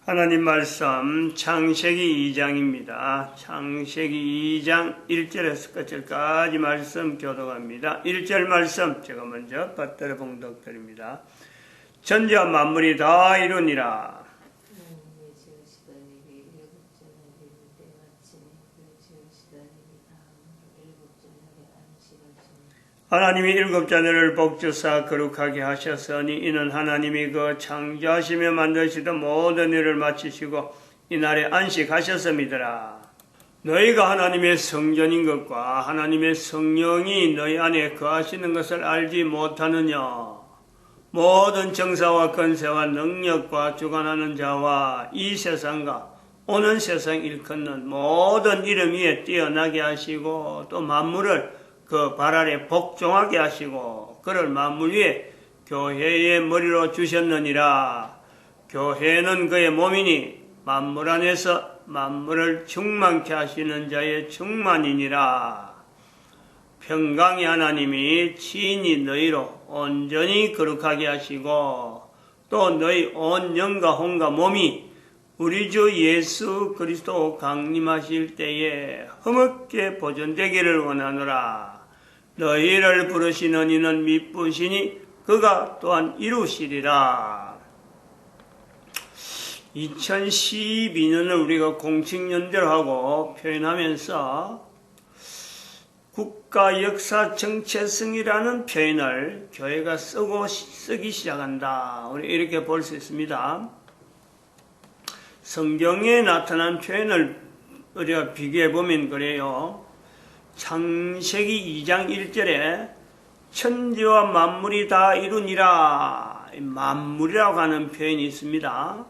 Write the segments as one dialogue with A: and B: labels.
A: 하나님 말씀 창세기 2장입니다. 창세기 2장 1절에서 끝절까지 말씀 교독합니다. 1절 말씀 제가 먼저 받들어 봉독드립니다. 천지와 만물이 다 이루니라. 하나님이 일곱 자녀를 복주사 거룩하게 하셨으니 이는 하나님이 그 창조하시며 만드시던 모든 일을 마치시고 이날에 안식하셨음이더라. 너희가 하나님의 성전인 것과 하나님의 성령이 너희 안에 거하시는 것을 알지 못하느냐. 모든 정사와 권세와 능력과 주관하는 자와 이 세상과 오는 세상 일컫는 모든 이름 위에 뛰어나게 하시고 또 만물을 그 발 아래 복종하게 하시고 그를 만물 위에 교회의 머리로 주셨느니라. 교회는 그의 몸이니 만물 안에서 만물을 충만케 하시는 자의 충만이니라. 평강의 하나님이 친히 너희로 온전히 거룩하게 하시고 또 너희 온 영과 혼과 몸이 우리 주 예수 그리스도 강림하실 때에 흠없게 보존되기를 원하노라. 너희를 부르시는 이는 미쁘시니 그가 또한 이루시리라. 2012년을 우리가 공칙연대로 하고 표현하면서 국가 역사 정체성이라는 표현을 교회가 쓰기 시작한다. 우리 이렇게 볼 수 있습니다. 성경에 나타난 표현을 우리가 비교해 보면 그래요. 창세기 2장 1절에 천지와 만물이 다 이루니라. 만물이라고 하는 표현이 있습니다.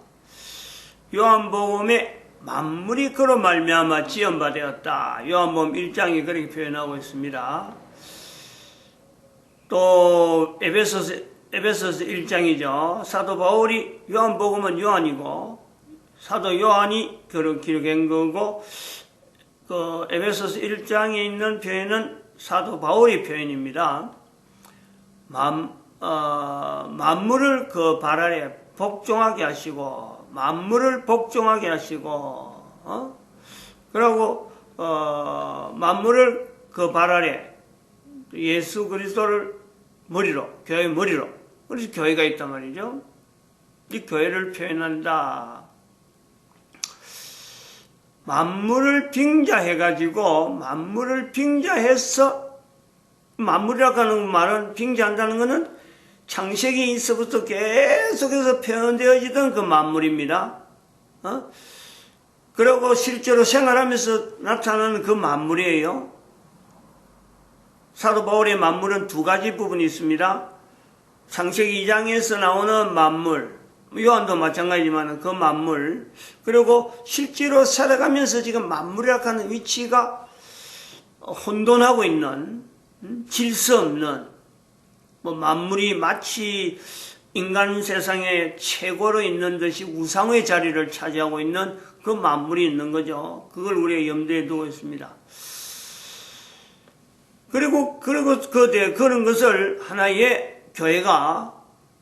A: 요한복음에 만물이 그로 말미암아 지은 바 되었다. 요한복음 1장이 그렇게 표현하고 있습니다. 또 에베소서 1장이죠. 사도 바울이 요한복음은 요한이고 사도 요한이 그런 기록한 거고 그 에베소서 1장에 있는 표현은 사도 바울의 표현입니다. 만물을 그 발 아래 복종하게 하시고 만물을 복종하게 하시고 그리고 만물을 그 발 아래 예수 그리스도를 머리로 교회 머리로 그래서 교회가 있단 말이죠. 이 교회를 표현한다. 만물을 빙자해가지고 만물을 빙자해서 만물이라고 하는 말은 빙자한다는 것은 창세기에서부터 계속해서 표현되어지던 그 만물입니다. 그리고 실제로 생활하면서 나타나는 그 만물이에요. 사도 바울의 만물은 두 가지 부분이 있습니다. 창세기 2장에서 나오는 만물, 요한도 마찬가지지만 그 만물, 그리고 실제로 살아가면서 지금 만물이라고 하는 위치가 혼돈하고 있는, 질서 없는, 만물이 마치 인간 세상의 최고로 있는 듯이 우상의 자리를 차지하고 있는 그 만물이 있는 거죠. 그걸 우리가 염두에 두고 있습니다. 그리고 그런 것을 하나의 교회가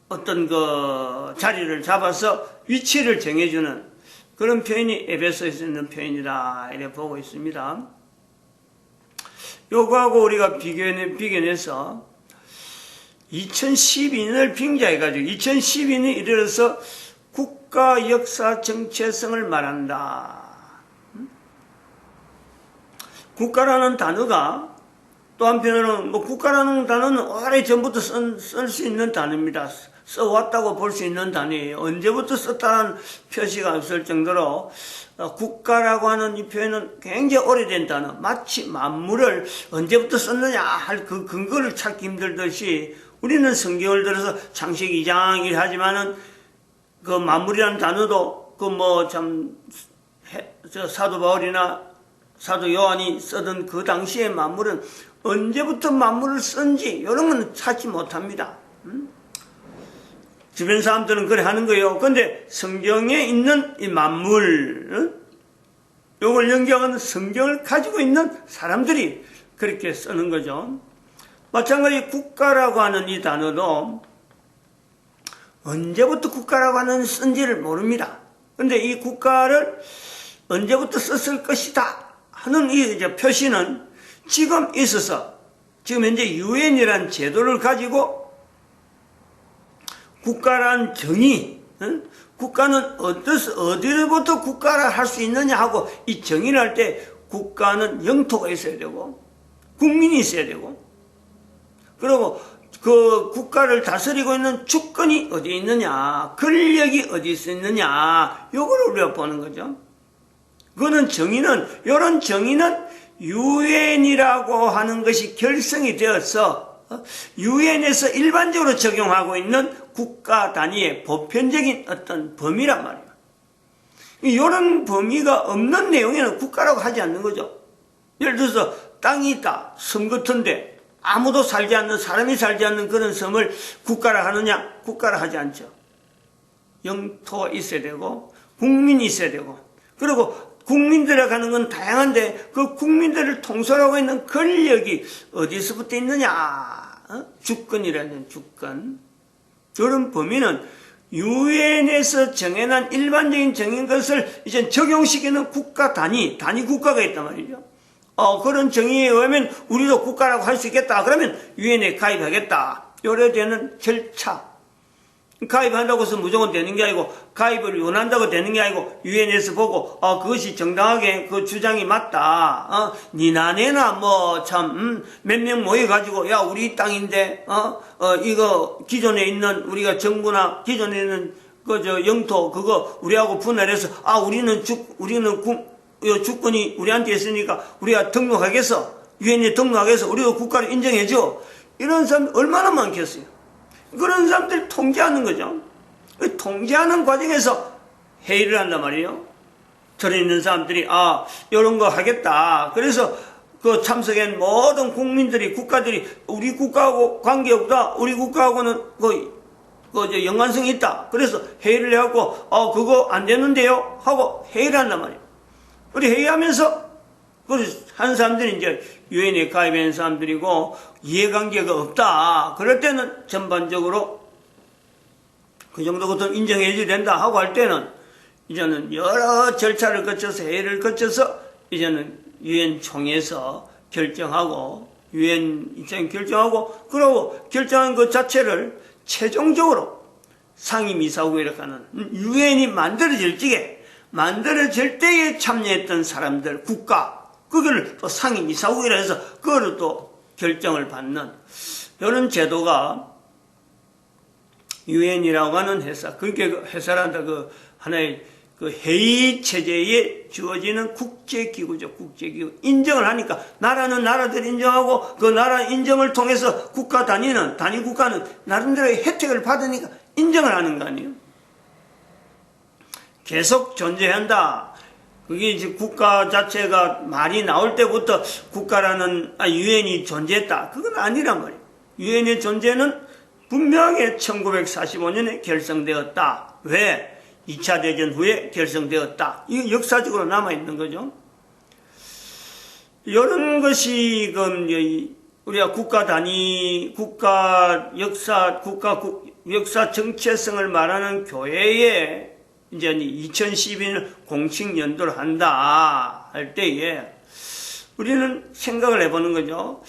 A: 어떤 그 자리를 잡아서 위치를 정해주는 그런 표현이 에베소에서 있는 표현이다 이렇게 보고 있습니다. 요거하고 우리가 비교해서 2012년을 빙자해가지고 2012년에 이르러서 국가 역사 정체성을 말한다. 국가라는 단어가 또 한편으로는 국가라는 단어는 오래전부터 쓸 수 있는 단어입니다. 써왔다고 볼 수 있는 단어예요. 언제부터 썼다는 표시가 없을 정도로 국가라고 하는 이 표현은 굉장히 오래된 단어. 마치 만물을 언제부터 썼느냐 할 그 근거를 찾기 힘들듯이 우리는 성경을 들어서 창세기 2장이라 하지만은 그 만물이라는 단어도 사도 바울이나 사도 요한이 쓰던 그 당시의 만물은 언제부터 만물을 쓴지 이런 건 찾지 못합니다. 주변 사람들은 그래 하는 거예요. 그런데 성경에 있는 이 만물, 이걸 연결하는 성경을 가지고 있는 사람들이 그렇게 쓰는 거죠. 마찬가지 국가라고 하는 이 단어도 언제부터 국가라고 하는 쓴지를 모릅니다. 근데 이 국가를 언제부터 썼을 것이다 하는 이 이제 표시는 지금 있어서 지금 현재 유엔이라는 제도를 가지고 국가란 정의, 국가는 어디로부터 국가를 할 수 있느냐 하고 이 정의를 할 때 국가는 영토가 있어야 되고 국민이 있어야 되고 그리고 그 국가를 다스리고 있는 주권이 어디에 있느냐, 권력이 어디 있느냐, 요거를 우리가 보는 거죠. 그거는 정의는, 요런 정의는 유엔이라고 하는 것이 결성이 되어서 유엔에서 일반적으로 적용하고 있는 국가 단위의 보편적인 어떤 범위란 말이에요. 이런 범위가 없는 내용에는 국가라고 하지 않는 거죠. 예를 들어서 땅이 있다, 섬 같은데 아무도 살지 않는, 사람이 살지 않는 그런 섬을 국가라 하느냐? 국가라 하지 않죠. 영토가 있어야 되고 국민이 있어야 되고 그리고 국민들이라고 하는 건 다양한데 그 국민들을 통솔하고 있는 권력이 어디서부터 있느냐? 주권이라는 주권. 이런 범위는 유엔에서 정해놓은 일반적인 정인 것을 이제 적용시키는 국가 단위 국가가 있단 말이죠. 그런 정의에 의하면 우리도 국가라고 할 수 있겠다. 그러면 유엔에 가입하겠다. 요래 되는 절차. 가입한다고 해서 무조건 되는 게 아니고 가입을 원한다고 되는 게 아니고 유엔에서 보고 그것이 정당하게 그 주장이 맞다. 니나 내나 뭐 참 몇 명 모여가지고 야 우리 땅인데 이거 기존에 있는 우리가 정부나 기존에 있는 그 영토 그거 우리하고 분할해서 우리는 주권이 우리한테 있으니까 우리가 등록하겠어. 유엔에 등록하겠어. 우리가 국가를 인정해줘. 이런 사람 얼마나 많겠어요. 그런 사람들 통제하는 거죠. 통제하는 과정에서 회의를 한단 말이에요. 저에 있는 사람들이 이런 거 하겠다. 그래서 그 참석한 모든 국민들이 국가들이 우리 국가하고 관계없다. 우리 국가하고는 연관성이 있다. 그래서 회의를 해갖고 그거 안 되는데요 하고 회의를 한단 말이에요. 우리 회의하면서 한 사람들이 이제 유엔에 가입한 사람들이고 이해관계가 없다. 그럴 때는 전반적으로 그 정도 것도 인정해줘야 된다 하고 할 때는 이제는 여러 절차를 거쳐서 회의를 거쳐서 이제는 유엔 총회에서 결정하고 유엔 입장 결정하고 그러고 결정한 것 자체를 최종적으로 상임이사국이라고 하는 유엔이 만들어질 때에 참여했던 사람들 국가 그걸 또 상임이사국이라 해서 그거를 또 결정을 받는 이런 제도가 유엔이라고 하는 회사, 그게 회사란다 그 하나의 그 회의 체제에 주어지는 국제기구죠. 국제기구 인정을 하니까 나라는 나라들 인정하고 그 나라 인정을 통해서 국가 단위 국가는 나름대로의 혜택을 받으니까 인정을 하는 거 아니에요. 계속 존재한다. 그게 이제 국가 자체가 말이 나올 때부터 국가라는 유엔이 존재했다. 그건 아니란 말이에요. 유엔의 존재는 분명하게 1945년에 결성되었다. 왜? 2차 대전 후에 결성되었다. 이게 역사적으로 남아있는 거죠. 이런 것이 우리가 국가 단위, 국가 역사 정체성을 말하는 교회에 이제 2012년 공식 연도를 한다 할 때에 우리는 생각을 해보는 거죠.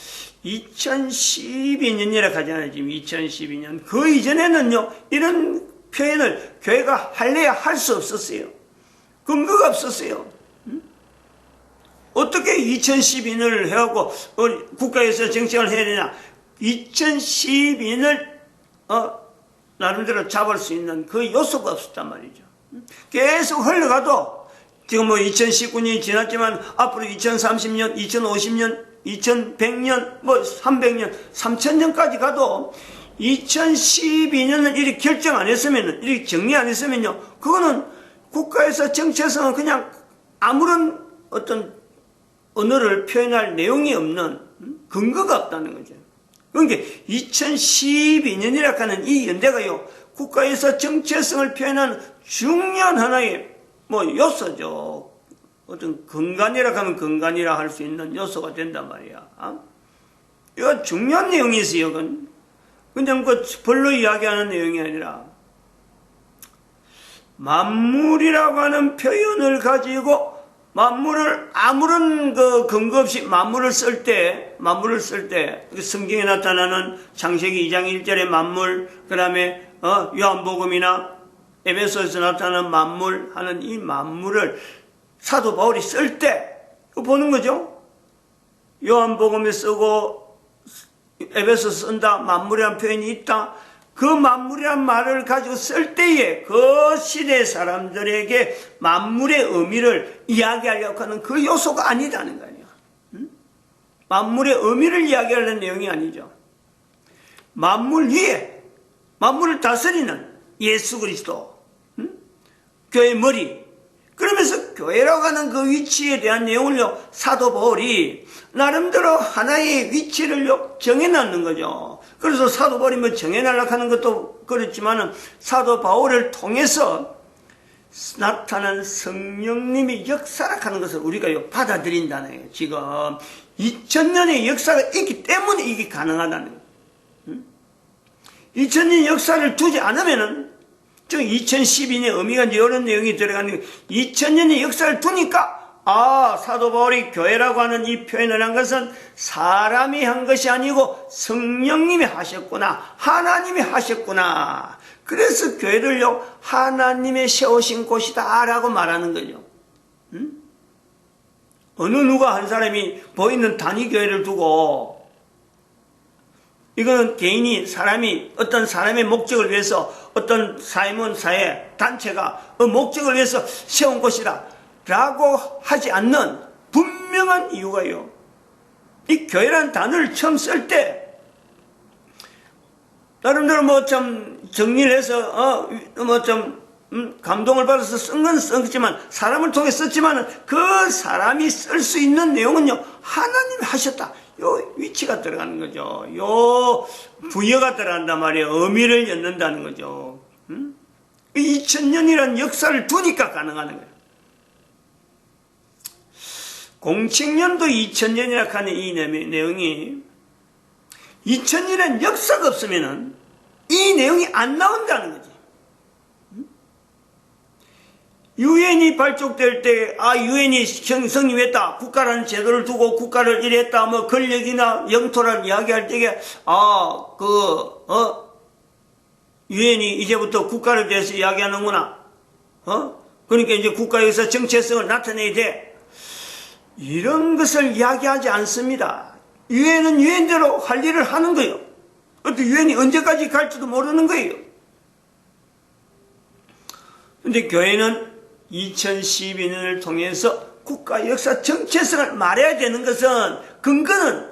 A: 2012년이라 하잖아요. 지금 2012년. 그 이전에는요, 이런 표현을 교회가 할래야 할 수 없었어요. 근거가 없었어요. 어떻게 2012년을 해갖고 국가에서 정책을 해야 되냐. 2012년을 나름대로 잡을 수 있는 그 요소가 없었단 말이죠. 계속 흘러가도 지금 2019년이 지났지만 앞으로 2030년, 2050년, 2100년, 300년, 3000년까지 가도 2012년은 이렇게 결정 안 했으면, 이렇게 정리 안 했으면요, 그거는 국가에서 정체성은 그냥 아무런 어떤 언어를 표현할 내용이 없는 근거가 없다는 거죠. 그러니까 2012년이라고 하는 이 연대가요, 국가에서 정체성을 표현하는 중요한 하나의 요소죠. 어떤 근간이라고 하면 근간이라 할 수 있는 요소가 된단 말이야. 이거 중요한 내용이 있어요. 그건 그냥 별로 이야기하는 내용이 아니라 만물이라고 하는 표현을 가지고 만물을 아무런 근거 없이 만물을 쓸 때 성경에 나타나는 창세기 2장 1절의 만물, 그 다음에 요한복음이나 에베소에서 나타나는 만물 하는 이 만물을 사도 바울이 쓸 때 보는 거죠. 요한복음에 쓰고 에베소 쓴다, 만물이라는 표현이 있다. 그 만물이란 말을 가지고 쓸 때에 그 시대 사람들에게 만물의 의미를 이야기하려고 하는 그 요소가 아니라는 거예요. 만물의 의미를 이야기하는 내용이 아니죠. 만물 위에 만물을 다스리는 예수 그리스도, 교회 머리, 그러면서 교회라고 하는 그 위치에 대한 내용을요, 사도 바울이 나름대로 하나의 위치를 정해놨는 거죠. 그래서 사도 바울이 뭐 정해달라고 하는 것도 그렇지만은 사도 바울을 통해서 나타난 성령님의 역사라고 하는 것을 우리가 받아들인다는 거예요. 지금 2000년의 역사가 있기 때문에 이게 가능하다는 거예요. 2000년 역사를 두지 않으면은 즉 2012년 의미가 이제 이런 내용이 들어가는 게 2000년의 역사를 두니까 사도 바울이 교회라고 하는 이 표현을 한 것은 사람이 한 것이 아니고 성령님이 하셨구나, 하나님이 하셨구나. 그래서 교회를요 하나님의 세우신 곳이다 라고 말하는 거죠. 어느 누가 한 사람이 보이는 단위 교회를 두고 이거는 개인이 사람이 어떤 사람의 목적을 위해서 어떤 사회 단체가 목적을 위해서 세운 곳이다 라고 하지 않는 분명한 이유가요. 이 교회라는 단어를 처음 쓸 때 나름대로 뭐 좀 정리를 해서 뭐 좀 감동을 받아서 쓴 건 썼지만 사람을 통해 썼지만 그 사람이 쓸 수 있는 내용은요 하나님이 하셨다. 요 위치가 들어가는 거죠. 요 부여가 들어간단 말이에요. 의미를 엿는다는 거죠. 2000년이라는 역사를 두니까 가능한 거예요. 공칙년도 2000년이라고 하는 이 내용이 2000년이라는 역사가 없으면은 이 내용이 안 나온다는 거지. 유엔이 발족될 때, 유엔이 성립했다. 국가라는 제도를 두고 국가를 이랬다. 뭐 권력이나 영토를 이야기할 때에, 유엔이 이제부터 국가를 대해서 이야기하는구나. 그러니까 이제 국가에서 정체성을 나타내야 돼. 이런 것을 이야기하지 않습니다. 유엔은 유엔대로 할 일을 하는 거예요. 또 유엔이 언제까지 갈지도 모르는 거예요. 근데 교회는 2012년을 통해서 국가 역사 정체성을 말해야 되는 것은 근거는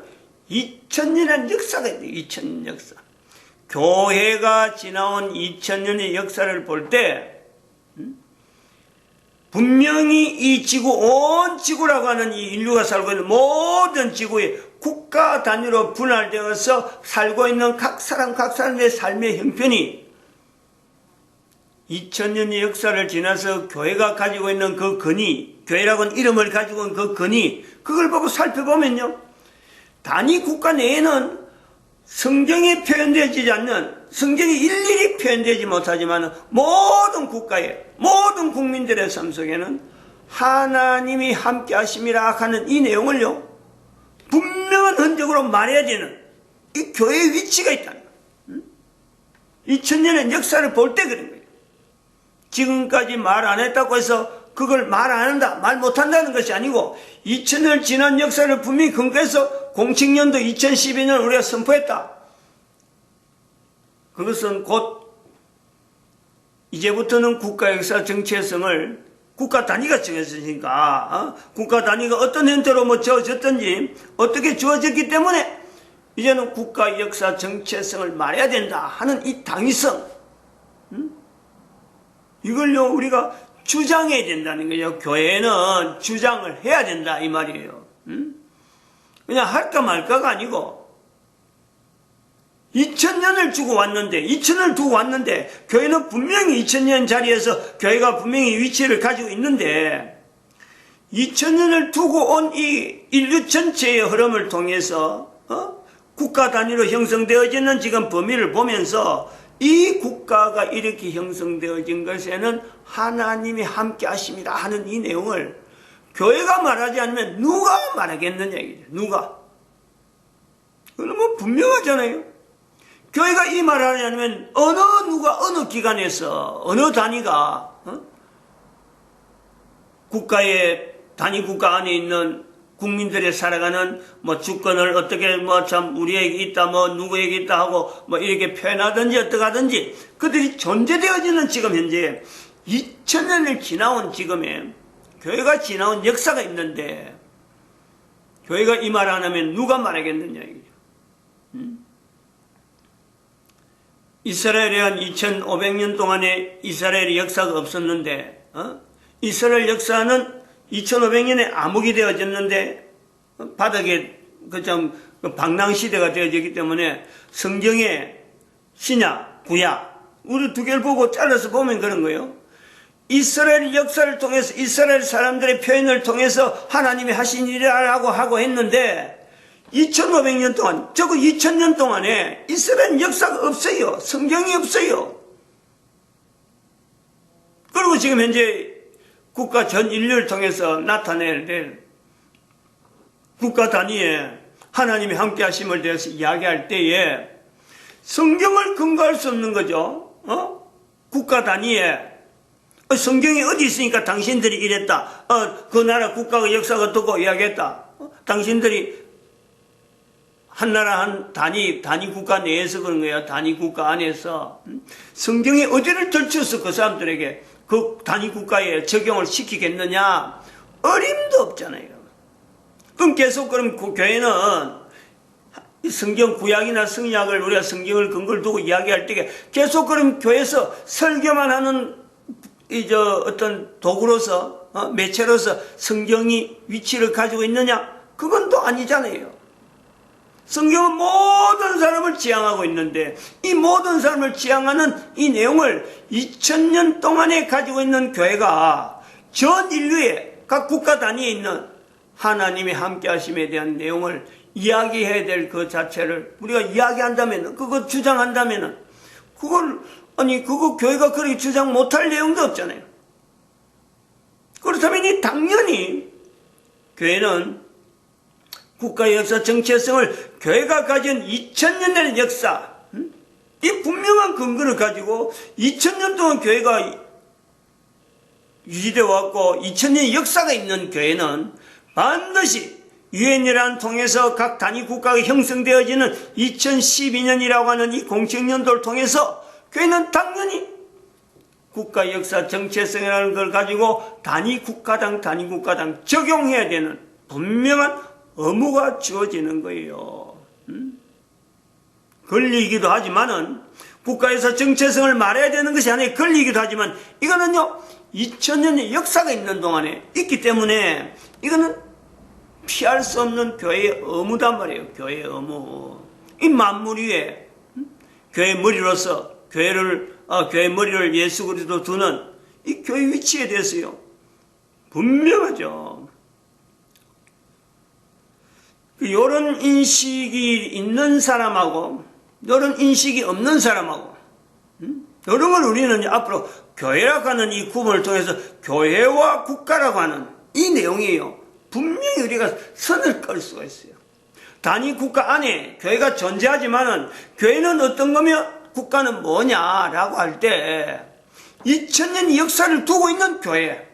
A: 2000년의 역사가 있어요. 2000년 역사. 교회가 지나온 2000년의 역사를 볼 때 분명히 이 지구, 온 지구라고 하는 이 인류가 살고 있는 모든 지구에 국가 단위로 분할되어서 살고 있는 각 사람의 삶의 형편이 2000년의 역사를 지나서 교회가 가지고 있는 그 근위, 교회라고 하는 이름을 가지고 있는 그 근위, 그걸 보고 살펴보면요. 단위 국가 내에는 성경에 표현되지 않는, 성경이 일일이 표현되지 못하지만 모든 국가에, 모든 국민들의 삶 속에는 하나님이 함께 하심이라 하는 이 내용을요, 분명한 흔적으로 말해야 되는 이 교회의 위치가 있다는 거예요. 2000년의 역사를 볼 때 그런 거예요. 지금까지 말 안 했다고 해서 그걸 말 안 한다, 말 못한다는 것이 아니고 2000년 지난 역사를 분명히 근거해서 공칙년도 2012년 우리가 선포했다. 그것은 곧 이제부터는 국가 역사 정체성을 국가 단위가 정해졌으니까 국가 단위가 어떤 형태로 뭐 주어졌든지 어떻게 주어졌기 때문에 이제는 국가 역사 정체성을 말해야 된다 하는 이 당위성, 이걸요 우리가 주장해야 된다는 거예요. 교회는 주장을 해야 된다 이 말이에요. 그냥 할까 말까가 아니고 2000년을 두고 왔는데 교회는 분명히 2000년 자리에서 교회가 분명히 위치를 가지고 있는데 2000년을 두고 온 이 인류 전체의 흐름을 통해서 국가 단위로 형성되어지는 지금 범위를 보면서 이 국가가 이렇게 형성되어진 것에는 하나님이 함께 하십니다 하는 이 내용을 교회가 말하지 않으면 누가 말하겠느냐 이거죠. 누가? 그건 뭐 분명하잖아요. 교회가 이 말을 하지 않으면 누가 어느 기관에서 어느 단위가 국가의 단위 국가 안에 있는 국민들이 살아가는 뭐 주권을 어떻게 뭐 참 우리에게 있다 뭐 누구에게 있다 하고 뭐 이렇게 표현하든지 어떻게 하든지 그들이 존재되어지는 지금 현재 2000년을 지나온 지금에 교회가 지나온 역사가 있는데 교회가 이 말 안 하면 누가 말하겠느냐 이거죠. 이스라엘에 한 2500년 동안에 이스라엘의 역사가 없었는데 이스라엘 역사는 2500년에 암흑이 되어졌는데 바닥에 그참 방랑시대가 되어졌기 때문에 성경의 신약, 구약 우리 두 개를 보고 잘라서 보면 그런 거예요. 이스라엘 역사를 통해서 이스라엘 사람들의 표현을 통해서 하나님이 하신 일이라고 하고 했는데 2500년 동안, 적어도 2000년 동안에 이스라엘 역사가 없어요. 성경이 없어요. 그리고 지금 현재 국가 전 인류를 통해서 나타낼 국가 단위에 하나님이 함께 하심을 대해서 이야기할 때에 성경을 근거할 수 없는 거죠. 국가 단위에 성경이 어디 있으니까 당신들이 이랬다. 그 나라 국가의 역사가 어떻고 이야기했다. 당신들이 한 나라 한 단위 국가 내에서 그런 거야. 단위 국가 안에서 성경이 어디를 들춰서 그 사람들에게 그 단위 국가에 적용을 시키겠느냐? 어림도 없잖아요. 그럼 계속 그럼 그 교회는 성경 구약이나 성약을 우리가 성경을 근거를 두고 이야기할 때 계속 그럼 교회에서 설교만 하는 어떤 도구로서 매체로서 성경이 위치를 가지고 있느냐? 그건 또 아니잖아요. 성경은 모든 사람을 지향하고 있는데 이 모든 사람을 지향하는 이 내용을 2000년 동안에 가지고 있는 교회가 전 인류의 각 국가 단위에 있는 하나님이 함께 하심에 대한 내용을 이야기해야 될 그 자체를 우리가 이야기한다면 그거 주장한다면 그거 교회가 그렇게 주장 못할 내용도 없잖아요. 그렇다면 당연히 교회는 국가의 역사 정체성을 교회가 가진 2000년 되는 역사 이 분명한 근거를 가지고 2000년 동안 교회가 유지되어 왔고 2000년 역사가 있는 교회는 반드시 유엔이라는 통해서 각 단위 국가가 형성되어지는 2012년이라고 하는 이 공식연도를 통해서 교회는 당연히 국가 역사 정체성이라는 걸 가지고 단위 국가당 적용해야 되는 분명한 의무가 주어지는 거예요. 권리이기도 하지만은 국가에서 정체성을 말해야 되는 것이 아니라 권리이기도 하지만 이거는요 2000년의 역사가 있는 동안에 있기 때문에 이거는 피할 수 없는 교회의 의무단 말이에요. 교회의 의무. 이 만물 위에 교회의 머리로서 교회의 머리를 예수 그리스도 두는 이 교회 위치에 대해서요 분명하죠. 이런 인식이 있는 사람하고 이런 인식이 없는 사람하고 이런 걸 우리는 앞으로 교회라고 하는 이 구분을 통해서 교회와 국가라고 하는 이 내용이에요. 분명히 우리가 선을 끌 수가 있어요. 단위 국가 안에 교회가 존재하지만은 교회는 어떤 거며 국가는 뭐냐라고 할 때 2000년 역사를 두고 있는 교회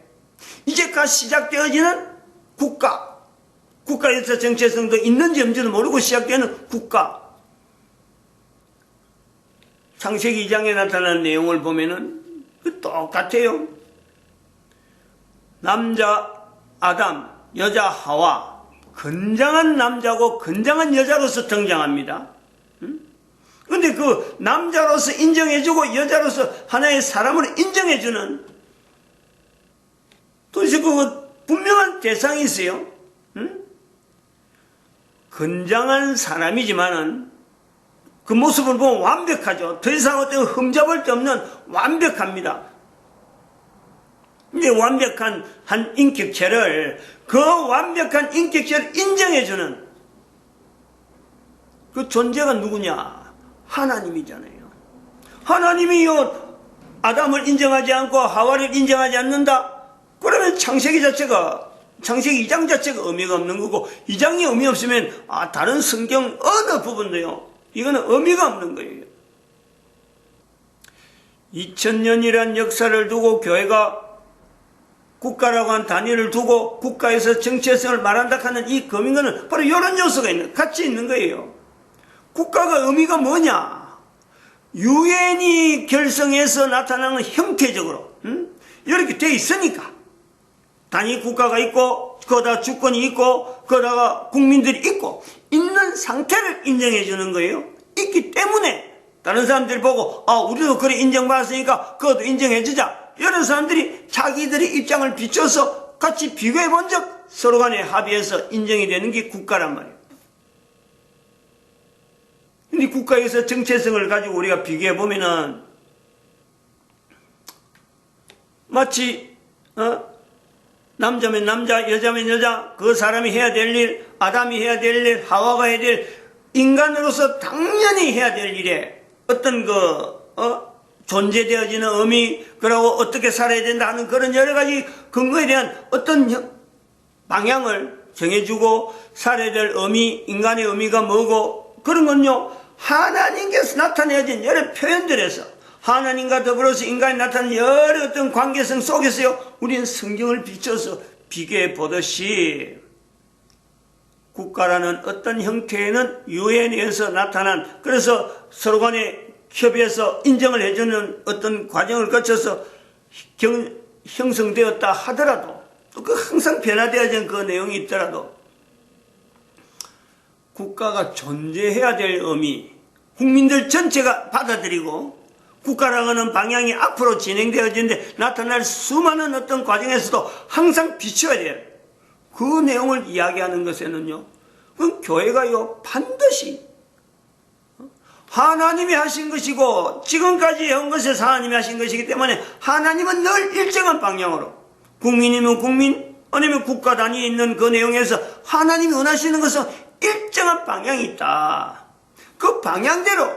A: 이제까지 시작되어지는 국가에서 정체성도 있는지 없는지도 모르고 시작되는 국가. 창세기 2장에 나타나는 내용을 보면은 똑같아요. 남자 아담, 여자 하와, 건장한 남자고 건장한 여자로서 등장합니다. 그런데 그 남자로서 인정해주고 여자로서 하나의 사람을 인정해주는 도대체 그 분명한 대상이 있어요. 건장한 사람이지만은 그 모습을 보면 완벽하죠. 더 이상 어떤 흠잡을 데 없는 완벽합니다. 근데 완벽한 한 인격체를 그 완벽한 인격체를 인정해주는 그 존재가 누구냐? 하나님이잖아요. 하나님이요 아담을 인정하지 않고 하와를 인정하지 않는다? 그러면 창세기 2장 자체가 의미가 없는 거고, 2장이 의미 없으면 다른 성경 어느 부분도요 이거는 의미가 없는 거예요. 2000년이란 역사를 두고 교회가 국가라고 한 단위를 두고 국가에서 정체성을 말한다 하는 이 거민거는 바로 이런 요소가 같이 있는 거예요. 국가가 의미가 뭐냐? 유엔이 결성해서 나타나는 형태적으로 이렇게 돼 있으니까 단위 국가가 있고 거기다 주권이 있고 거기다가 국민들이 있고 있는 상태를 인정해 주는 거예요. 있기 때문에 다른 사람들이 보고 우리도 그래 인정받았으니까 그것도 인정해 주자. 이런 사람들이 자기들의 입장을 비춰서 같이 비교해 본 적 서로 간에 합의해서 인정이 되는 게 국가란 말이에요. 근데 국가에서 정체성을 가지고 우리가 비교해 보면은 마치 남자면 남자, 여자면 여자, 그 사람이 해야 될 일, 아담이 해야 될 일, 하와가 해야 될 인간으로서 당연히 해야 될 일에 어떤 존재되어지는 의미, 그리고 어떻게 살아야 된다 하는 그런 여러 가지 근거에 대한 어떤 방향을 정해주고 살아야 될 의미, 인간의 의미가 뭐고, 그런 건요, 하나님께서 나타내어진 여러 표현들에서 하나님과 더불어서 인간이 나타낸 여러 어떤 관계성 속에서요, 우리는 성경을 비춰서 비교해 보듯이 국가라는 어떤 형태에는 유엔에서 나타난, 그래서 서로 간에 협의해서 인정을 해주는 어떤 과정을 거쳐서 형성되었다 하더라도, 그 항상 변화되어진 그 내용이 있더라도 국가가 존재해야 될 의미, 국민들 전체가 받아들이고 국가라고 하는 방향이 앞으로 진행되어지는데 나타날 수많은 어떤 과정에서도 항상 비춰야 돼요. 그 내용을 이야기하는 것에는요, 그 교회가요 반드시 하나님이 하신 것이고 지금까지 해온 것에서 하나님이 하신 것이기 때문에 하나님은 늘 일정한 방향으로, 국민이면 국민 아니면 국가 단위에 있는 그 내용에서 하나님이 원하시는 것은 일정한 방향이 있다. 그 방향대로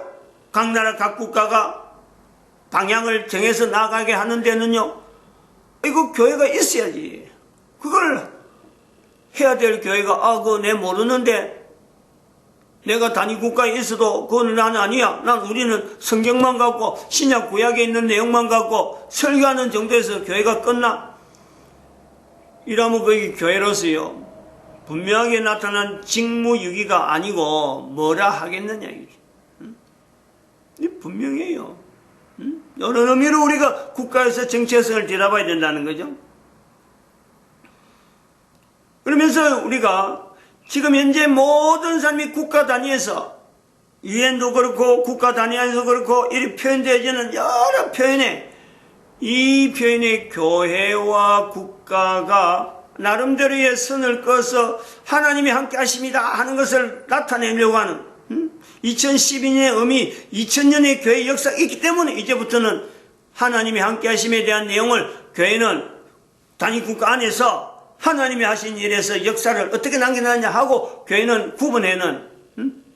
A: 각 나라 각 국가가 방향을 정해서 나가게 하는 데는요, 이거 교회가 있어야지. 그걸 해야 될 교회가 그거 내 모르는데 내가 단위 국가에 있어도 그건 난 아니야. 우리는 성경만 갖고 신약 구약에 있는 내용만 갖고 설교하는 정도에서 교회가 끝나? 이러면 그게 교회로서요 분명하게 나타난 직무유기가 아니고 뭐라 하겠느냐 이게. 분명해요. 이런 의미로 우리가 국가에서 정체성을 뒤라봐야 된다는 거죠. 그러면서 우리가 지금 현재 모든 사람이 국가 단위에서 유엔도 그렇고 국가 단위에서 그렇고 이렇게 표현되어지는 여러 표현에, 이 표현의 교회와 국가가 나름대로의 선을 그어서 하나님이 함께 하십니다 하는 것을 나타내려고 하는 2012년의 의미, 2000년의 교회 역사가 있기 때문에 이제부터는 하나님이 함께 하심에 대한 내용을 교회는 단위 국가 안에서 하나님이 하신 일에서 역사를 어떻게 남겨놨냐 하고 교회는 구분해는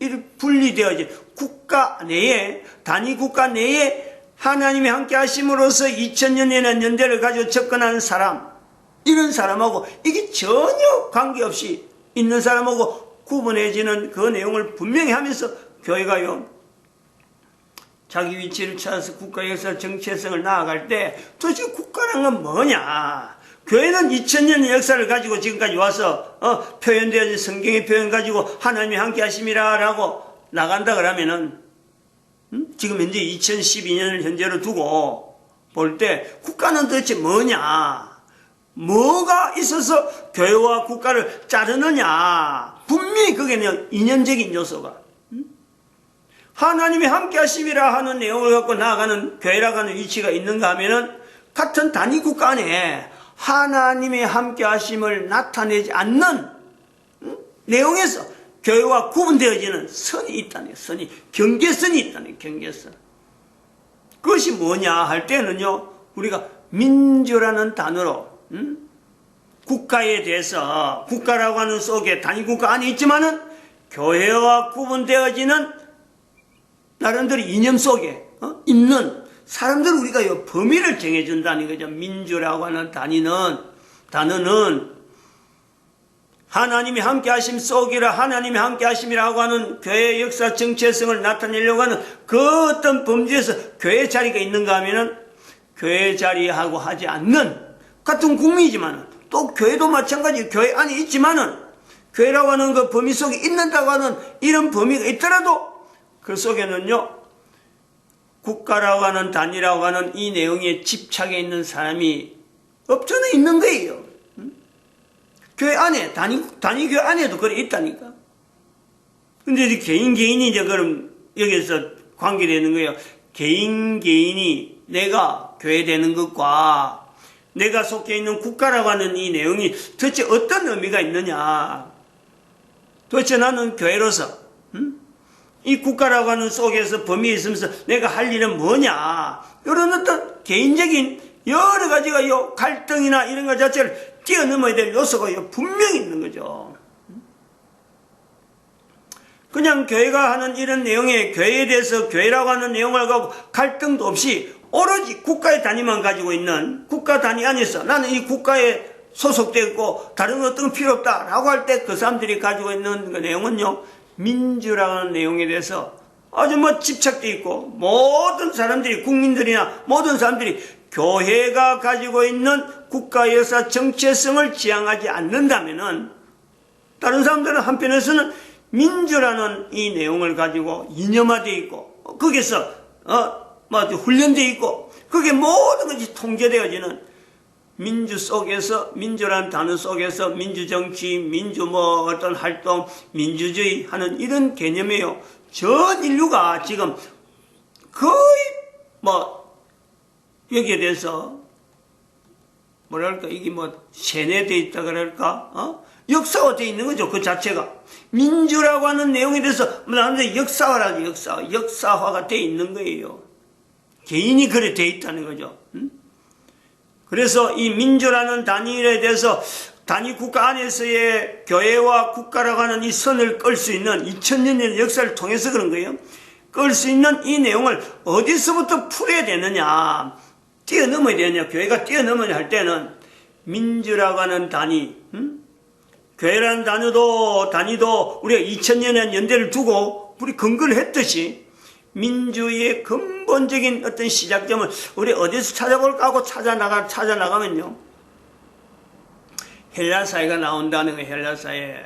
A: 이렇게 분리되어진 국가 내에, 단위 국가 내에 하나님이 함께 하심으로써 2000년에는 연대를 가지고 접근하는 사람, 이런 사람하고 이게 전혀 관계없이 있는 사람하고 구분해지는 그 내용을 분명히 하면서 교회가요 자기 위치를 찾아서 국가에서 정체성을 나아갈 때 도대체 국가란 건 뭐냐? 교회는 2000년의 역사를 가지고 지금까지 와서 표현되어진 성경의 표현 가지고 하나님이 함께 하심이라 라고 나간다 그러면은 지금 현재 2012년을 현재로 두고 볼 때 국가는 도대체 뭐냐? 뭐가 있어서 교회와 국가를 자르느냐? 분명히 그게 이념적인 요소가 하나님이 함께 하심이라 하는 내용을 갖고 나아가는 교회라고 하는 위치가 있는가 하면은 같은 단위 국가 안에 하나님의 함께 하심을 나타내지 않는 내용에서 교회와 구분되어지는 선이 있다는, 선이, 경계선이 있다는, 경계선. 그것이 뭐냐 할 때는요, 우리가 민주라는 단어로 국가에 대해서, 국가라고 하는 속에 단위 국가 안에 있지만은 교회와 구분되어지는 나름대로 이념 속에 있는 사람들 우리가 범위를 정해준다는 거죠. 민주라고 하는 단어는 하나님이 함께 하심 속이라, 하나님이 함께 하심이라고 하는 교회의 역사 정체성을 나타내려고 하는 그 어떤 범주에서 교회 자리가 있는가 하면은 교회 자리하고 하지 않는 같은 국민이지만 또 교회도 마찬가지 교회 안에 있지만은 교회라고 하는 그 범위 속에 있는다고 하는 이런 범위가 있더라도 그 속에는요 국가라고 하는 단위라고 하는 이 내용에 집착해 있는 사람이 없잖아 있는 거예요. 교회 안에 단위 교회 안에도 그래 있다니까. 근데 이제 개인이 이제 그럼 여기서 관계되는 거예요. 개인이 내가 교회 되는 것과 내가 속해 있는 국가라고 하는 이 내용이 도대체 어떤 의미가 있느냐. 도대체 나는 교회로서 이 국가라고 하는 속에서 범위에 있으면서 내가 할 일은 뭐냐. 이런 어떤 개인적인 여러 가지가 갈등이나 이런 것 자체를 뛰어넘어야 될 요소가 분명히 있는 거죠. 그냥 교회가 하는 이런 내용에 교회에 대해서 교회라고 하는 내용을 가지고 갈등도 없이 오로지 국가의 단위만 가지고 있는 국가 단위 안에서 나는 이 국가에 소속되어 있고 다른 어떤 필요 없다라고 할 때 그 사람들이 가지고 있는 그 내용은요. 민주라는 내용에 대해서 아주 집착되어 있고 모든 사람들이 국민들이나 모든 사람들이 교회가 가지고 있는 국가 역사 정체성을 지향하지 않는다면은 다른 사람들은 한편에서는 민주라는 이 내용을 가지고 이념화되어 있고 거기서 훈련되어 있고 그게 모든 것이 통제되어지는 민주 속에서 민주라는 단어 속에서 민주정치, 어떤 활동, 민주주의 하는 이런 개념이에요. 전 인류가 지금 거의 여기에 대해서 뭐랄까 이게 세뇌되어 있다 그럴까 역사화되어 있는 거죠. 그 자체가 민주라고 하는 내용에 대해서 나한테 역사화라고 역사화가 되어 있는 거예요. 개인이 그래 되어 있다는 거죠. 그래서 이 민주라는 단위에 대해서 단위 국가 안에서의 교회와 국가라고 하는 이 선을 끌 수 있는 2000년의 역사를 통해서 그런 거예요. 끌 수 있는 이 내용을 어디서부터 풀어야 되느냐, 뛰어넘어야 되느냐, 교회가 뛰어넘어야 할 때는 민주라고 하는 단위, 교회라는 단위도 우리가 2000년의 연대를 두고 우리 근거를 했듯이 민주의 근본적인 어떤 시작점을 우리 어디서 찾아볼까 하고 찾아나가면요. 헬라 사회가 나온다는 거예요. 헬라 사회.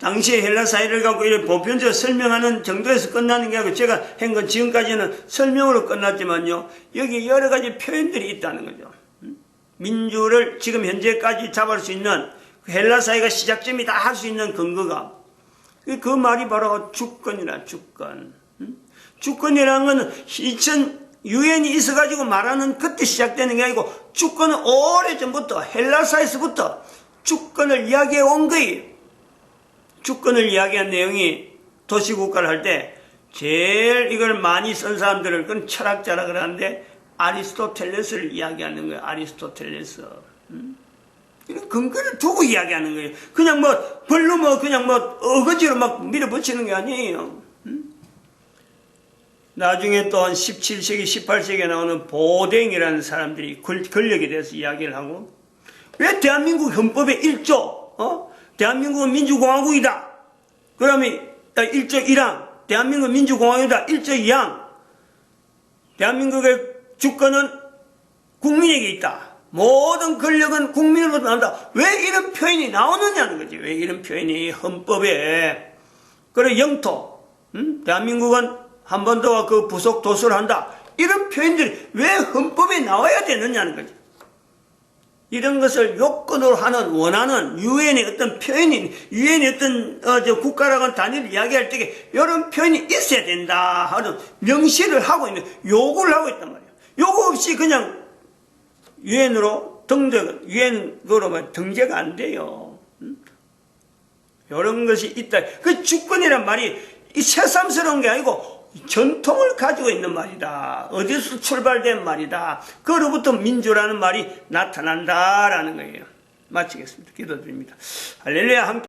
A: 당시에 헬라 사회를 갖고 이렇게 보편적으로 설명하는 정도에서 끝나는 게 아니고 제가 한 건 지금까지는 설명으로 끝났지만요. 여기 여러 가지 표현들이 있다는 거죠. 민주를 지금 현재까지 잡을 수 있는 헬라 사회가 시작점이다 할 수 있는 근거가 그 말이 바로 주권이라 주권. 주권이라는 건 유엔이 있어가지고 말하는 그때 시작되는 게 아니고 주권은 오래전부터 헬라사에서부터 주권을 이야기해 온 거예요. 주권을 이야기한 내용이 도시국가를 할 때 제일 이걸 많이 쓴 사람들을 그건 철학자라 그러는데 아리스토텔레스를 이야기하는 거예요. 아리스토텔레스. 이런 근거를 두고 이야기하는 거예요. 그냥 별로 그냥 어거지로 밀어붙이는 게 아니에요. 나중에 또 한 17세기, 18세기에 나오는 보댕이라는 사람들이 권력에 대해서 이야기를 하고 왜 대한민국 헌법의 1조, 대한민국은 민주공화국이다. 그러면 1조 1항, 대한민국은 민주공화국이다. 1조 2항, 대한민국의 주권은 국민에게 있다. 모든 권력은 국민으로부터 나온다. 왜 이런 표현이 나오느냐는 거지. 왜 이런 표현이 헌법에. 그리고 영토, 대한민국은 한반도와 그 부속 도서를 한다. 이런 표현들이 왜 헌법에 나와야 되느냐는 거죠. 이런 것을 요건으로 원하는 유엔의 어떤 표현이, 유엔의 어떤 국가라고 하는 단위를 이야기할 때 이런 표현이 있어야 된다 하는 명시를 하고 있는, 요구를 하고 있단 말이에요. 요구 없이 그냥 유엔으로 등재가 안 돼요. 이런 것이 있다. 그 주권이란 말이 새삼스러운 게 아니고 전통을 가지고 있는 말이다. 어디서 출발된 말이다. 그로부터 민주라는 말이 나타난다라는 거예요. 마치겠습니다. 기도드립니다. 할렐루야. 함께